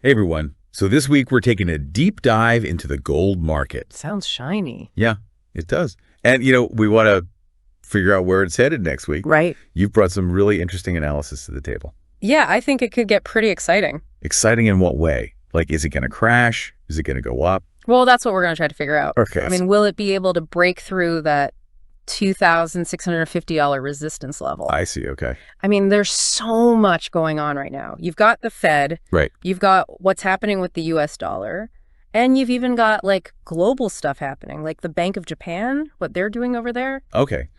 Hey everyone. So this week we're taking a deep dive into the gold market. Sounds shiny. Yeah, it does. And we want to figure out where it's headed next week. Right. You've brought some really interesting analysis to the table. Yeah, I think it could get pretty exciting. Exciting in what way? Like, is it going to crash? Is it going to go up? Well, that's what we're going to try to figure out. Okay. I mean, will it be able to break through that $2,650 resistance level? I see. Okay. I mean, there's so much going on right now. You've got the Fed. Right. You've got what's happening with the US dollar. And you've even got, like, global stuff happening, like the Bank of Japan, what they're doing over there. Okay.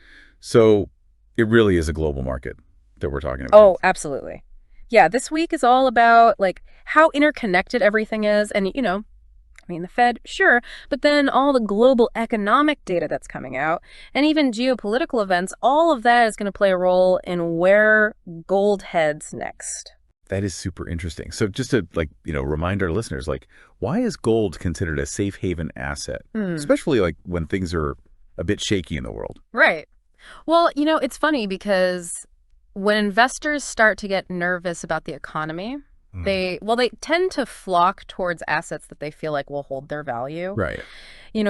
So it really is a global market that we're talking about. Oh, absolutely. Yeah, this week is all about, like, how interconnected everything is. And, I mean, the Fed, sure, but then all the global economic data that's coming out and even geopolitical events, all of that is going to play a role in where gold heads next. That is super interesting. So just to remind our listeners, why is gold considered a safe haven asset, especially when things are a bit shaky in the world? Right. Well, it's funny because when investors start to get nervous about the economy, they tend to flock towards assets that they feel like will hold their value. Right.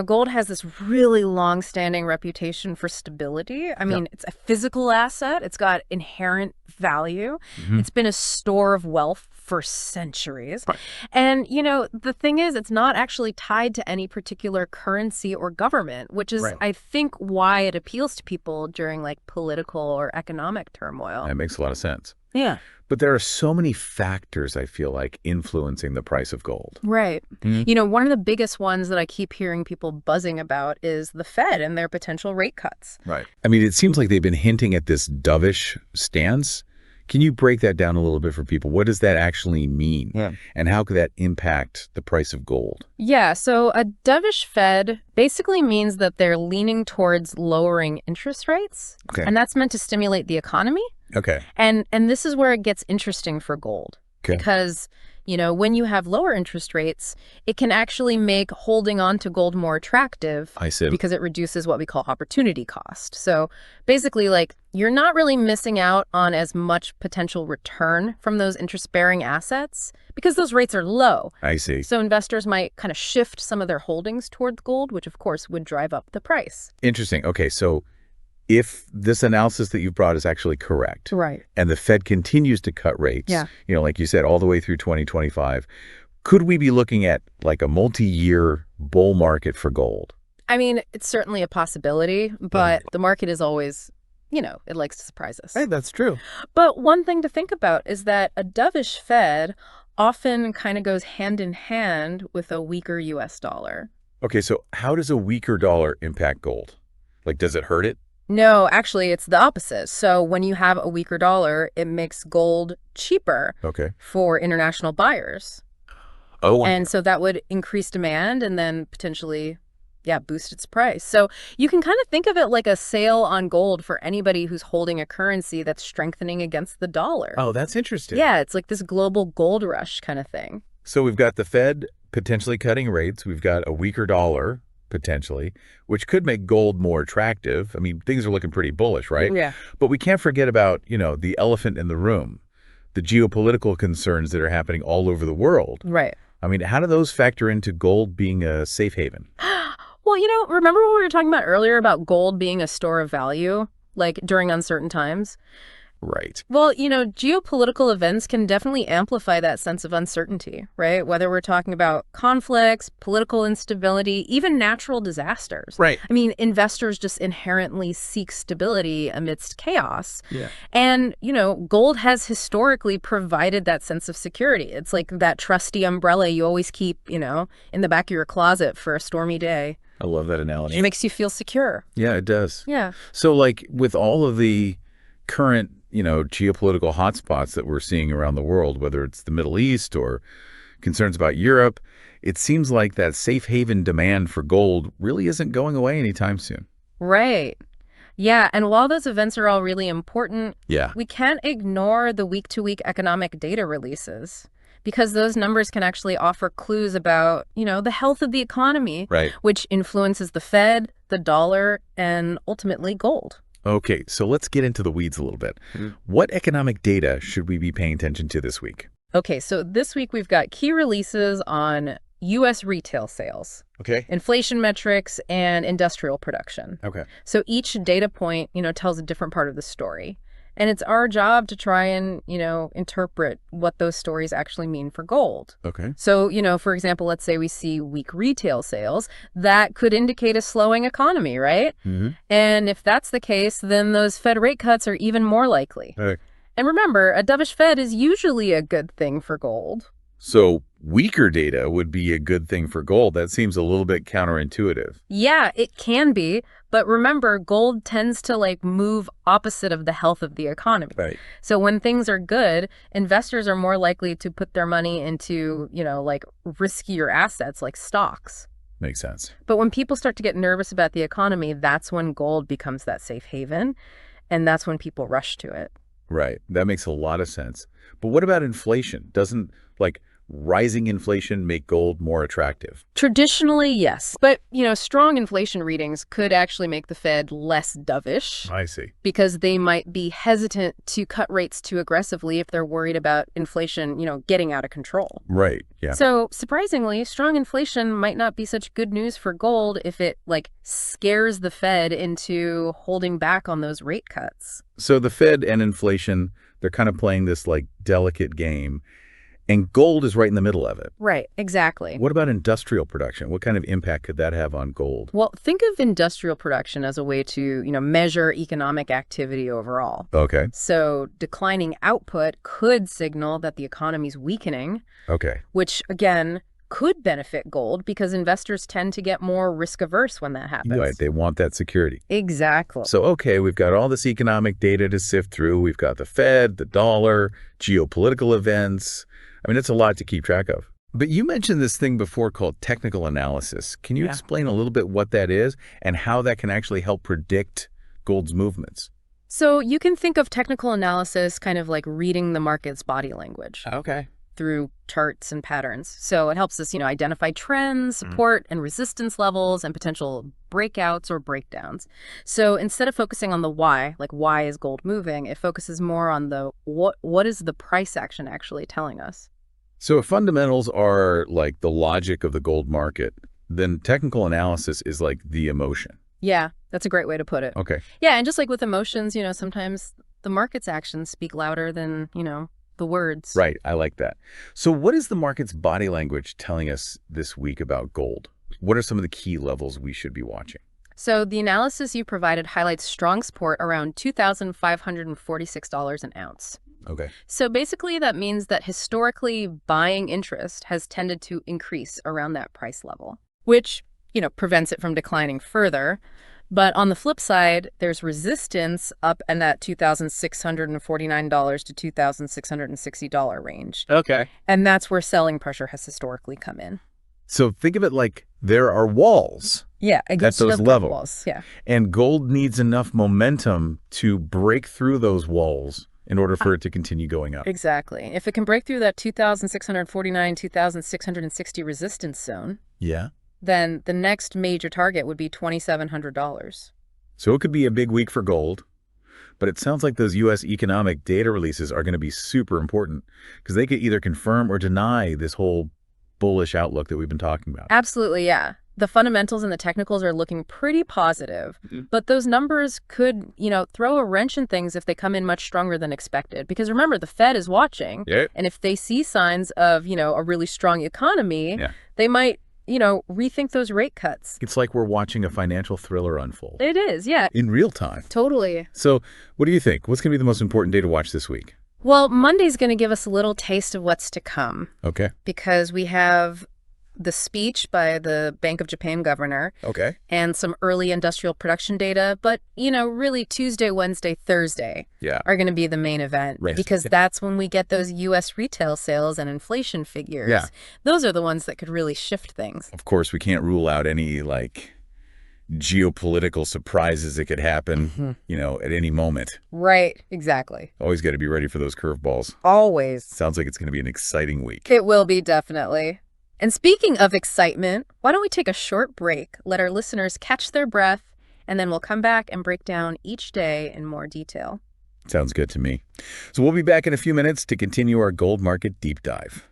Gold has this really long-standing reputation for stability. I mean, It's a physical asset. It's got inherent value. It's been a store of wealth for centuries. Right. And, the thing is, it's not actually tied to any particular currency or government, which is, I think, why it appeals to people during, political or economic turmoil. That makes a lot of sense. Yeah. But there are so many factors, I feel like, influencing the price of gold. Right. One of the biggest ones that I keep hearing people buzzing about is the Fed and their potential rate cuts. Right. I mean, it seems like they've been hinting at this dovish stance. Can you break that down a little bit for people? What does that actually mean? Yeah. And how could that impact the price of gold? Yeah. So a dovish Fed basically means that they're leaning towards lowering interest rates. Okay. And that's meant to stimulate the economy. Okay. And this is where it gets interesting for gold. Okay. Because, when you have lower interest rates, it can actually make holding on to gold more attractive. I see. Because it reduces what we call opportunity cost. So basically, you're not really missing out on as much potential return from those interest-bearing assets because those rates are low. I see. So investors might kind of shift some of their holdings towards gold, which of course would drive up the price. Interesting. Okay, so if this analysis that you've brought is actually correct, right, and the Fed continues to cut rates, yeah, like you said, all the way through 2025, could we be looking at a multi-year bull market for gold? I mean, it's certainly a possibility, but the market is always, it likes to surprise us. Hey, that's true. But one thing to think about is that a dovish Fed often kind of goes hand in hand with a weaker US dollar. Okay, so how does a weaker dollar impact gold? Does it hurt it? No, actually, it's the opposite. So when you have a weaker dollar, it makes gold cheaper for international buyers. Oh. And so that would increase demand and then potentially, boost its price. So you can kind of think of it like a sale on gold for anybody who's holding a currency that's strengthening against the dollar. Oh, that's interesting. Yeah, it's like this global gold rush kind of thing. So we've got the Fed potentially cutting rates. We've got a weaker dollar, potentially, which could make gold more attractive. I mean, things are looking pretty bullish, right? Yeah. But we can't forget about, the elephant in the room, the geopolitical concerns that are happening all over the world. Right. I mean, how do those factor into gold being a safe haven? Well, remember what we were talking about earlier about gold being a store of value, during uncertain times? Right. Well, geopolitical events can definitely amplify that sense of uncertainty, right? Whether we're talking about conflicts, political instability, even natural disasters. Right. I mean, investors just inherently seek stability amidst chaos. Yeah. And, gold has historically provided that sense of security. It's like that trusty umbrella you always keep, in the back of your closet for a stormy day. I love that analogy. It makes you feel secure. Yeah, it does. Yeah. So, with all of the current geopolitical hotspots that we're seeing around the world, whether it's the Middle East or concerns about Europe, it seems like that safe haven demand for gold really isn't going away anytime soon. Right. Yeah. And while those events are all really important, we can't ignore the week-to-week economic data releases because those numbers can actually offer clues about, the health of the economy, which influences the Fed, the dollar, and ultimately gold. Okay, so let's get into the weeds a little bit. What economic data should we be paying attention to this week? Okay, so this week we've got key releases on U.S. retail sales, Okay. inflation metrics, and industrial production. Okay. So each data point, tells a different part of the story. And it's our job to try and, interpret what those stories actually mean for gold. Okay. So, for example, let's say we see weak retail sales. That could indicate a slowing economy, right? Mm-hmm. And if that's the case, then those Fed rate cuts are even more likely. Okay. And remember, a dovish Fed is usually a good thing for gold. So weaker data would be a good thing for gold. That seems a little bit counterintuitive. Yeah, it can be. But remember, gold tends to move opposite of the health of the economy. Right. So when things are good, investors are more likely to put their money into, riskier assets like stocks. Makes sense. But when people start to get nervous about the economy, that's when gold becomes that safe haven. And that's when people rush to it. Right. That makes a lot of sense. But what about inflation? Doesn't rising inflation make gold more attractive? Traditionally, yes. But, strong inflation readings could actually make the Fed less dovish. I see. Because they might be hesitant to cut rates too aggressively if they're worried about inflation, getting out of control. Right. Yeah. So surprisingly, strong inflation might not be such good news for gold if it scares the Fed into holding back on those rate cuts. So the Fed and inflation, they're kind of playing this delicate game. And gold is right in the middle of it. Right, exactly. What about industrial production? What kind of impact could that have on gold? Well, think of industrial production as a way to, measure economic activity overall. Okay. So declining output could signal that the economy's weakening. Okay. Which, again, could benefit gold because investors tend to get more risk-averse when that happens. Right. They want that security. Exactly. So, okay, we've got all this economic data to sift through. We've got the Fed, the dollar, geopolitical events. I mean, it's a lot to keep track of. But you mentioned this thing before called technical analysis. Can you explain a little bit what that is and how that can actually help predict gold's movements? So you can think of technical analysis kind of like reading the market's body language. Okay. Through charts and patterns. So it helps us, identify trends, support and resistance levels, and potential breakouts or breakdowns. So instead of focusing on the why, why is gold moving, it focuses more on the what is the price action actually telling us? So if fundamentals are the logic of the gold market, then technical analysis is the emotion. Yeah, that's a great way to put it. Okay. Yeah, and just like with emotions, sometimes the market's actions speak louder than, the words. Right. I like that. So what is the market's body language telling us this week about gold? What are some of the key levels we should be watching? So the analysis you provided highlights strong support around $2,546 an ounce. Okay. So basically that means that historically buying interest has tended to increase around that price level, which, prevents it from declining further. But on the flip side, there's resistance up in that $2,649 to $2,660 range. Okay. And that's where selling pressure has historically come in. So think of it like there are walls. Yeah, at those levels. Walls. Yeah. And gold needs enough momentum to break through those walls in order for it to continue going up. Exactly. If it can break through that 2,649, 2,660 resistance zone. Yeah. Then the next major target would be $2,700. So it could be a big week for gold, but it sounds like those U.S. economic data releases are going to be super important because they could either confirm or deny this whole bullish outlook that we've been talking about. Absolutely, yeah. The fundamentals and the technicals are looking pretty positive, but those numbers could, throw a wrench in things if they come in much stronger than expected. Because remember, the Fed is watching, and if they see signs of, a really strong economy, they might rethink those rate cuts. It's like we're watching a financial thriller unfold. It is, yeah. In real time. Totally. So what do you think? What's going to be the most important day to watch this week? Well, Monday's going to give us a little taste of what's to come. Okay. Because we have the speech by the Bank of Japan governor. Okay. And some early industrial production data. But, really Tuesday, Wednesday, Thursday are going to be the main event. Right. Because that's when we get those U.S. retail sales and inflation figures. Yeah. Those are the ones that could really shift things. Of course, we can't rule out any, geopolitical surprises that could happen, at any moment. Right. Exactly. Always got to be ready for those curveballs. Always. Sounds like it's going to be an exciting week. It will be, definitely. And speaking of excitement, why don't we take a short break, let our listeners catch their breath, and then we'll come back and break down each day in more detail. Sounds good to me. So we'll be back in a few minutes to continue our gold market deep dive.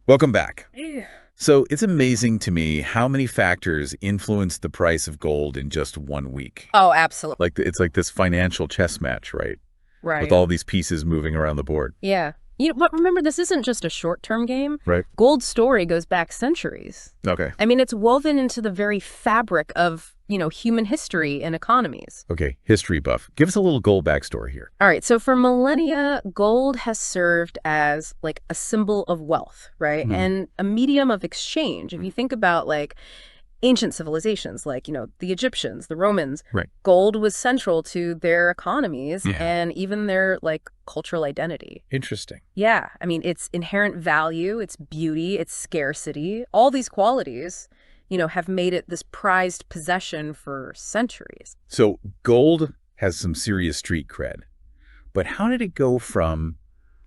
Welcome back. Yeah. So it's amazing to me how many factors influence the price of gold in just 1 week. Oh, absolutely. It's like this financial chess match, right? Right. With all these pieces moving around the board. Yeah. But remember, this isn't just a short-term game. Right. Gold's story goes back centuries. Okay. I mean, it's woven into the very fabric of, human history and economies. Okay, history buff. Give us a little gold backstory here. All right, so for millennia, gold has served as like a symbol of wealth, right? And a medium of exchange. If you think about like ancient civilizations like, the Egyptians, the Romans, right, gold was central to their economies yeah, and even their like cultural identity. Interesting. Yeah, I mean, its inherent value, its beauty, its scarcity, all these qualities, have made it this prized possession for centuries. So gold has some serious street cred, but how did it go from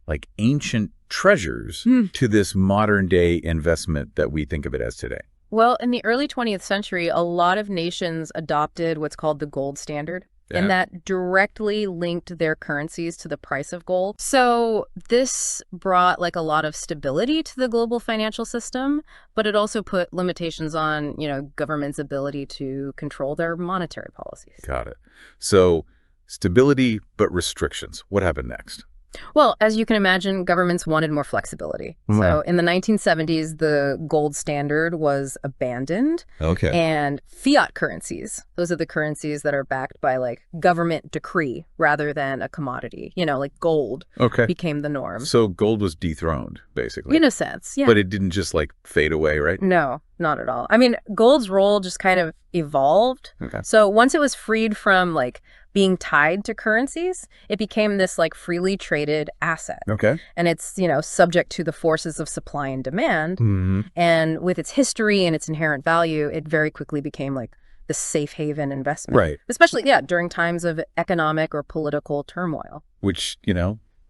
like ancient treasures to this modern day investment that we think of it as today? Well, in the early 20th century, a lot of nations adopted what's called the gold standard. Yeah. And that directly linked their currencies to the price of gold. So this brought like a lot of stability to the global financial system, but it also put limitations on, governments' ability to control their monetary policies. Got it. So stability, but restrictions. What happened next? Well, as you can imagine, governments wanted more flexibility. Wow. So in the 1970s, the gold standard was abandoned. Okay. And fiat currencies, those are the currencies that are backed by like government decree rather than a commodity, like gold became the norm. So gold was dethroned, basically. In a sense, yeah. But it didn't just like fade away, right? No, not at all. I mean, gold's role just kind of evolved. Okay. So once it was freed from like being tied to currencies, it became this like freely traded asset. Okay. And it's, subject to the forces of supply and demand. And with its history and its inherent value, it very quickly became like the safe haven investment. Right. Especially, during times of economic or political turmoil. Which,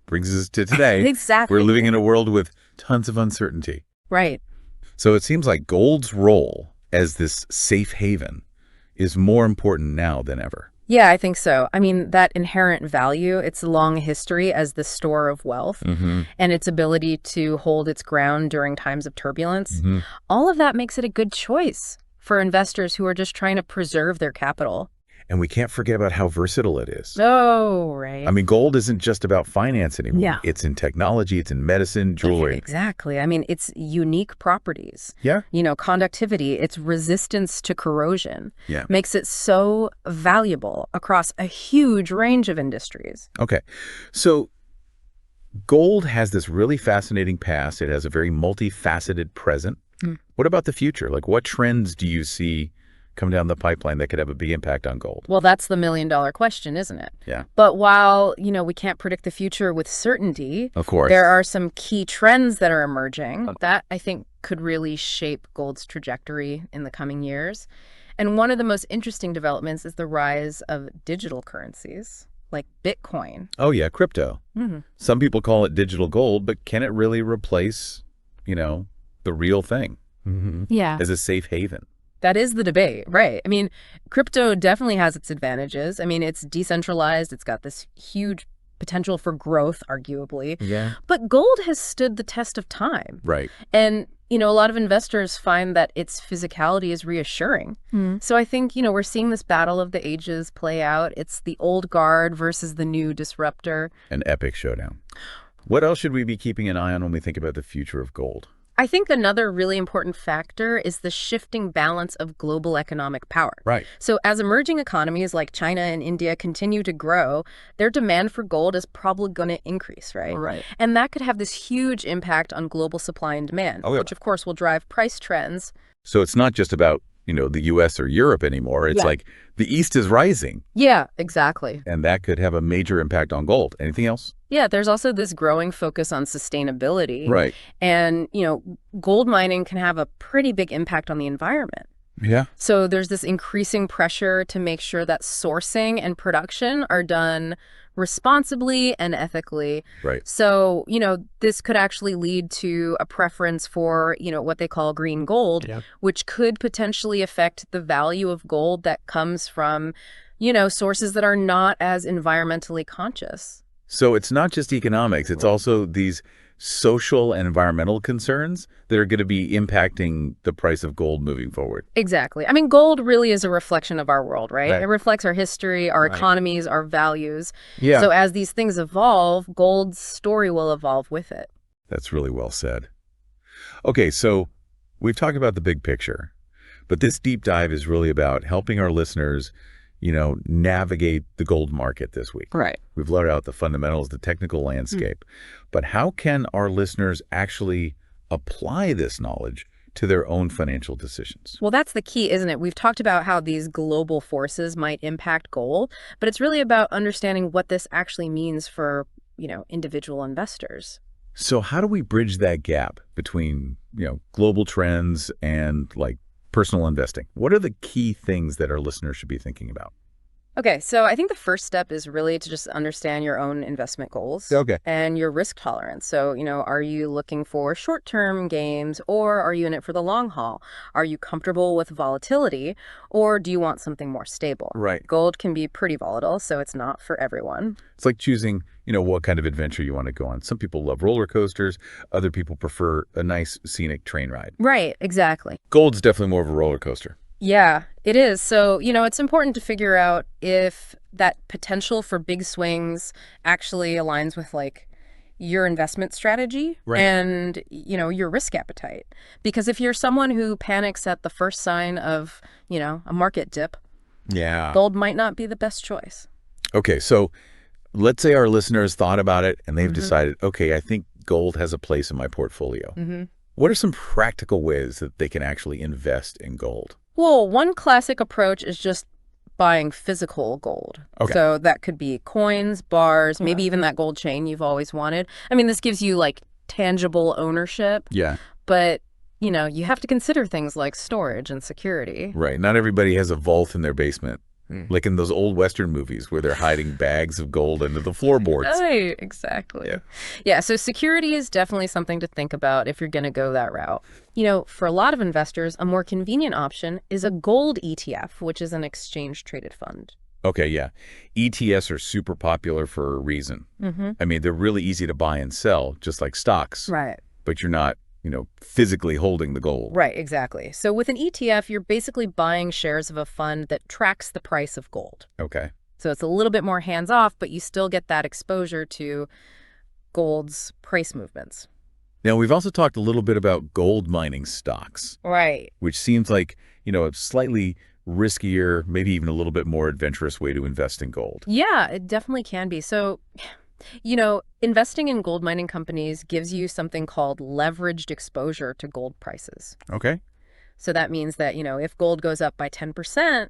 brings us to today. Exactly. We're living in a world with tons of uncertainty. Right. So it seems like gold's role as this safe haven is more important now than ever. Yeah, I think so. I mean, that inherent value, its long history as the store of wealth and its ability to hold its ground during times of turbulence, all of that makes it a good choice for investors who are just trying to preserve their capital. And we can't forget about how versatile it is. Oh, right. I mean, gold isn't just about finance anymore. Yeah. It's in technology, it's in medicine, jewelry. Exactly. I mean, its unique properties. Yeah. Conductivity, its resistance to corrosion Yeah. makes it so valuable across a huge range of industries. Okay. So gold has this really fascinating past. It has a very multifaceted present. What about the future? Like, what trends do you see come down the pipeline that could have a big impact on gold? Well, that's the million-dollar question, isn't it? Yeah. But while, we can't predict the future with certainty, Of course. there are some key trends that are emerging that I think could really shape gold's trajectory in the coming years. And one of the most interesting developments is the rise of digital currencies like Bitcoin. Oh, yeah, crypto. Some people call it digital gold, but can it really replace, the real thing Yeah. as a safe haven? That is the debate, right? I mean, crypto definitely has its advantages. I mean, it's decentralized. It's got this huge potential for growth, arguably. Yeah. But gold has stood the test of time. Right. And, a lot of investors find that its physicality is reassuring. So I think, we're seeing this battle of the ages play out. It's the old guard versus the new disruptor. An epic showdown. What else should we be keeping an eye on when we think about the future of gold? I think another really important factor is the shifting balance of global economic power. Right. So as emerging economies like China and India continue to grow, their demand for gold is probably going to increase, right? Right. And that could have this huge impact on global supply and demand, which of course will drive price trends. So it's not just about, the U.S. or Europe anymore. It's like the East is rising. Yeah, exactly. And that could have a major impact on gold. Anything else? Yeah, there's also this growing focus on sustainability. Right. And, gold mining can have a pretty big impact on the environment. Yeah. So there's this increasing pressure to make sure that sourcing and production are done responsibly and ethically. Right. So, this could actually lead to a preference for, what they call green gold, which could potentially affect the value of gold that comes from sources that are not as environmentally conscious. So it's not just economics, it's also these social and environmental concerns that are going to be impacting the price of gold moving forward. Exactly. I mean, gold really is a reflection of our world, right? Right. It reflects our history, our economies, our values. Yeah. So as these things evolve, gold's story will evolve with it. That's really well said. Okay, so we've talked about the big picture, but this deep dive is really about helping our listeners, navigate the gold market this week. Right. We've laid out the fundamentals, the technical landscape, but how can our listeners actually apply this knowledge to their own financial decisions? Well, that's the key, isn't it? We've talked about how these global forces might impact gold, but it's really about understanding what this actually means for, individual investors. So how do we bridge that gap between, global trends and like personal investing? What are the key things that our listeners should be thinking about? Okay, so I think the first step is really to just understand your own investment goals. Okay. And your risk tolerance. So, are you looking for short-term gains or are you in it for the long haul? Are you comfortable with volatility or do you want something more stable? Right. Gold can be pretty volatile, so it's not for everyone. It's like choosing, what kind of adventure you want to go on. Some people love roller coasters. Other people prefer a nice scenic train ride. Right, exactly. Gold's definitely more of a roller coaster. Yeah, it is. So, it's important to figure out if that potential for big swings actually aligns with your investment strategy and, your risk appetite. Because if you're someone who panics at the first sign of, a market dip, gold might not be the best choice. Okay, so let's say our listeners thought about it and they've decided, okay, I think gold has a place in my portfolio. What are some practical ways that they can actually invest in gold? Well, one classic approach is just buying physical gold. Okay. So that could be coins, bars, maybe even that gold chain you've always wanted. I mean, this gives you tangible ownership. Yeah. But, you have to consider things like storage and security. Right. Not everybody has a vault in their basement. Like in those old Western movies where they're hiding bags of gold under the floorboards. Right, exactly. Yeah, so security is definitely something to think about if you're going to go that route. For a lot of investors, a more convenient option is a gold ETF, which is an exchange-traded fund. Okay, yeah. ETFs are super popular for a reason. I mean, they're really easy to buy and sell, just like stocks. Right. But you're not, physically holding the gold. Right, exactly. So with an ETF, you're basically buying shares of a fund that tracks the price of gold. Okay. So it's a little bit more hands-off, but you still get that exposure to gold's price movements. Now, we've also talked a little bit about gold mining stocks. Right. Which seems like, a slightly riskier, maybe even a little bit more adventurous way to invest in gold. Yeah, it definitely can be. So, investing in gold mining companies gives you something called leveraged exposure to gold prices. Okay. So that means that, if gold goes up by 10%,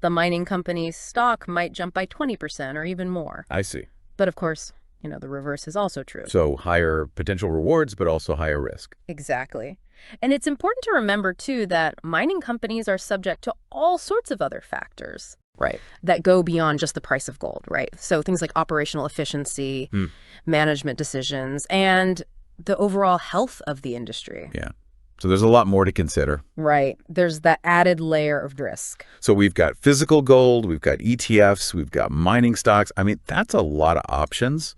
the mining company's stock might jump by 20% or even more. I see. But of course, the reverse is also true. So higher potential rewards, but also higher risk. Exactly. And it's important to remember, too, that mining companies are subject to all sorts of other factors. Right. That go beyond just the price of gold, right? So things like operational efficiency, management decisions, and the overall health of the industry. Yeah. So there's a lot more to consider. Right. There's that added layer of risk. So we've got physical gold, we've got ETFs, we've got mining stocks. I mean, that's a lot of options.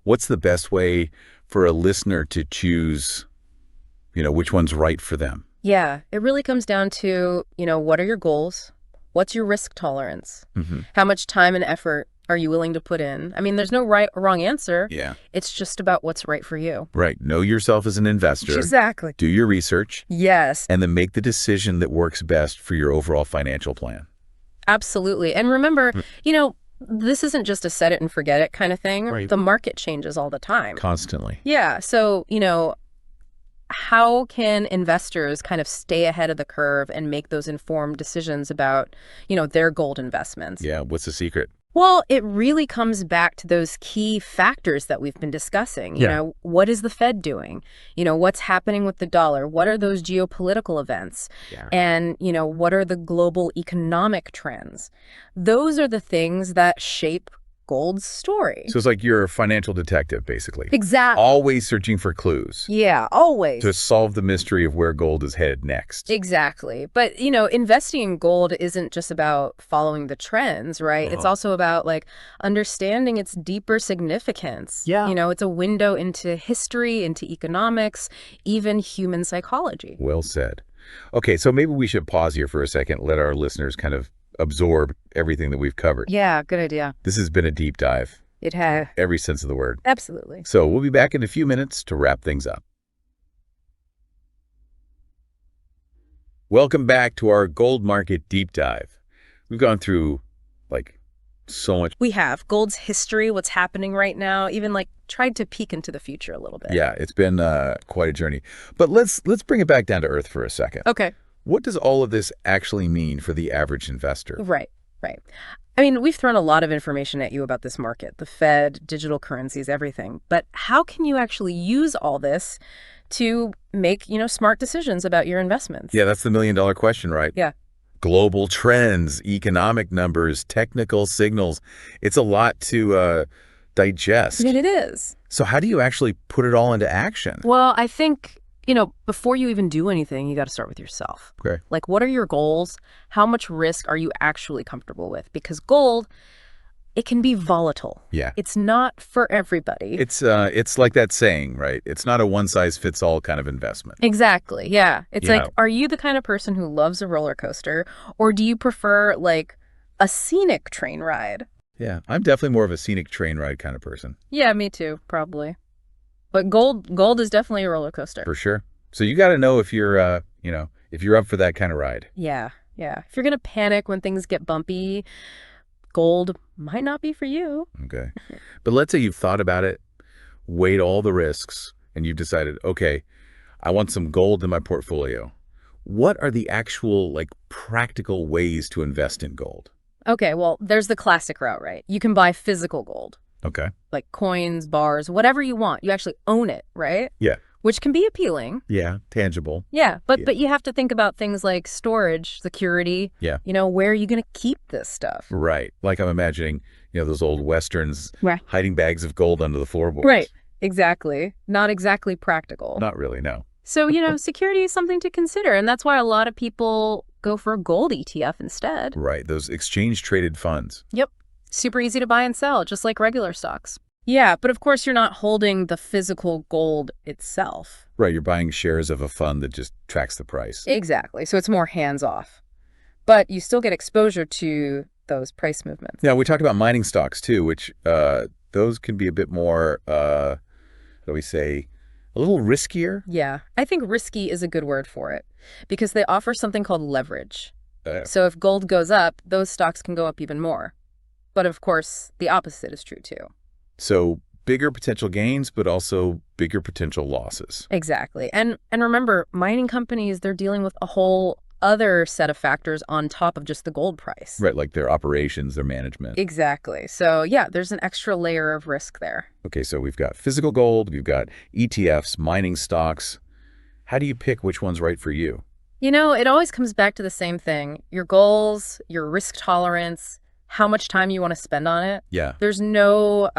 What's the best way for a listener to choose, which one's right for them? Yeah, it really comes down to, what are your goals? What's your risk tolerance? How much time and effort are you willing to put in? I mean, there's no right or wrong answer. Yeah. It's just about what's right for you. Right. Know yourself as an investor. Exactly. Do your research. Yes. And then make the decision that works best for your overall financial plan. Absolutely. And remember, this isn't just a set it and forget it kind of thing. Right. The market changes all the time. Constantly. Yeah. So, how can investors kind of stay ahead of the curve and make those informed decisions about, their gold investments? Yeah. What's the secret? Well, it really comes back to those key factors that we've been discussing. What is the Fed doing? What's happening with the dollar? What are those geopolitical events? Yeah. And, what are the global economic trends? Those are the things that shape gold's story. So it's like you're a financial detective, basically. Exactly. Always searching for clues. Yeah, always. To solve the mystery of where gold is headed next. Exactly. But, investing in gold isn't just about following the trends, right? It's also about, understanding its deeper significance. Yeah. It's a window into history, into economics, even human psychology. Well said. Okay, so maybe we should pause here for a second, let our listeners kind of absorb everything that we've covered. Yeah, good idea. This has been a deep dive. It has. Every sense of the word. Absolutely. So we'll be back in a few minutes to wrap things up. Welcome back to our gold market deep dive. We've gone through, so much. We have. Gold's history, what's happening right now, even, tried to peek into the future a little bit. Yeah, it's been quite a journey. But let's bring it back down to earth for a second. Okay. What does all of this actually mean for the average investor? Right. I mean, we've thrown a lot of information at you about this market, the Fed, digital currencies, everything. But how can you actually use all this to make, smart decisions about your investments? Yeah, that's the million-dollar question, right? Yeah. Global trends, economic numbers, technical signals. It's a lot to digest. And it is. So how do you actually put it all into action? Well, I think, before you even do anything, you got to start with yourself. Okay. What are your goals? How much risk are you actually comfortable with? Because gold, it can be volatile. Yeah. It's not for everybody. It's like that saying, right? It's not a one-size-fits-all kind of investment. Exactly, yeah. It's Yeah. are you the kind of person who loves a roller coaster, or do you prefer, a scenic train ride? Yeah, I'm definitely more of a scenic train ride kind of person. Yeah, me too, probably. But gold is definitely a roller coaster. For sure. So you got to know if you're, if you're up for that kind of ride. Yeah. If you're going to panic when things get bumpy, gold might not be for you. Okay. But let's say you've thought about it, weighed all the risks, and you've decided, okay, I want some gold in my portfolio. What are the actual, practical ways to invest in gold? Okay, well, there's the classic route, right? You can buy physical gold. Okay. Like coins, bars, whatever you want. You actually own it, right? Yeah. Which can be appealing. Yeah, tangible. Yeah, but you have to think about things like storage, security. Yeah. Where are you going to keep this stuff? Right. Like I'm imagining, those old Westerns Right. hiding bags of gold under the floorboards. Right. Exactly. Not exactly practical. Not really, no. So, security is something to consider. And that's why a lot of people go for a gold ETF instead. Right. Those exchange-traded funds. Yep. Super easy to buy and sell, just like regular stocks. Yeah, but of course you're not holding the physical gold itself. Right. You're buying shares of a fund that just tracks the price. Exactly. So it's more hands-off. But you still get exposure to those price movements. Yeah, we talked about mining stocks too, which those can be a bit more, how do we say, a little riskier? Yeah, I think risky is a good word for it because they offer something called leverage. So if gold goes up, those stocks can go up even more. But of course, the opposite is true too. So bigger potential gains, but also bigger potential losses. Exactly. And remember, mining companies, they're dealing with a whole other set of factors on top of just the gold price. Right, like their operations, their management. Exactly. So yeah, there's an extra layer of risk there. Okay, so we've got physical gold, we've got ETFs, mining stocks. How do you pick which one's right for you? It always comes back to the same thing. Your goals, your risk tolerance, how much time you want to spend on it. Yeah. There's no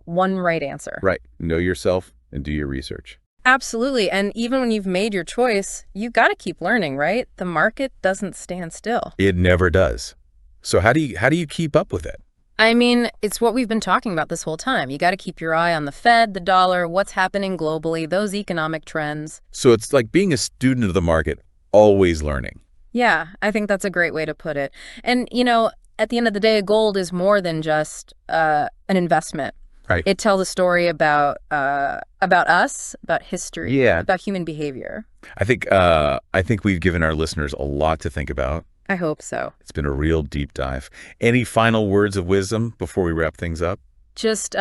one right answer. Right. Know yourself and do your research. Absolutely. And even when you've made your choice, you got to keep learning, right? The market doesn't stand still. It never does. So how do you keep up with it? I mean, it's what we've been talking about this whole time. You got to keep your eye on the Fed, the dollar, what's happening globally, those economic trends. So it's like being a student of the market, always learning. Yeah, I think that's a great way to put it. And, at the end of the day, gold is more than just an investment. Right. It tells a story about us, about history, Yeah. about human behavior. I think we've given our listeners a lot to think about. I hope so. It's been a real deep dive. Any final words of wisdom before we wrap things up? Just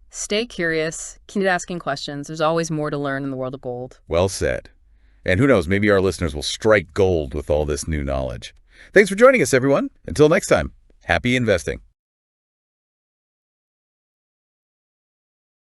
stay curious, keep asking questions. There's always more to learn in the world of gold. Well said. And who knows, maybe our listeners will strike gold with all this new knowledge. Thanks for joining us, everyone. Until next time, happy investing.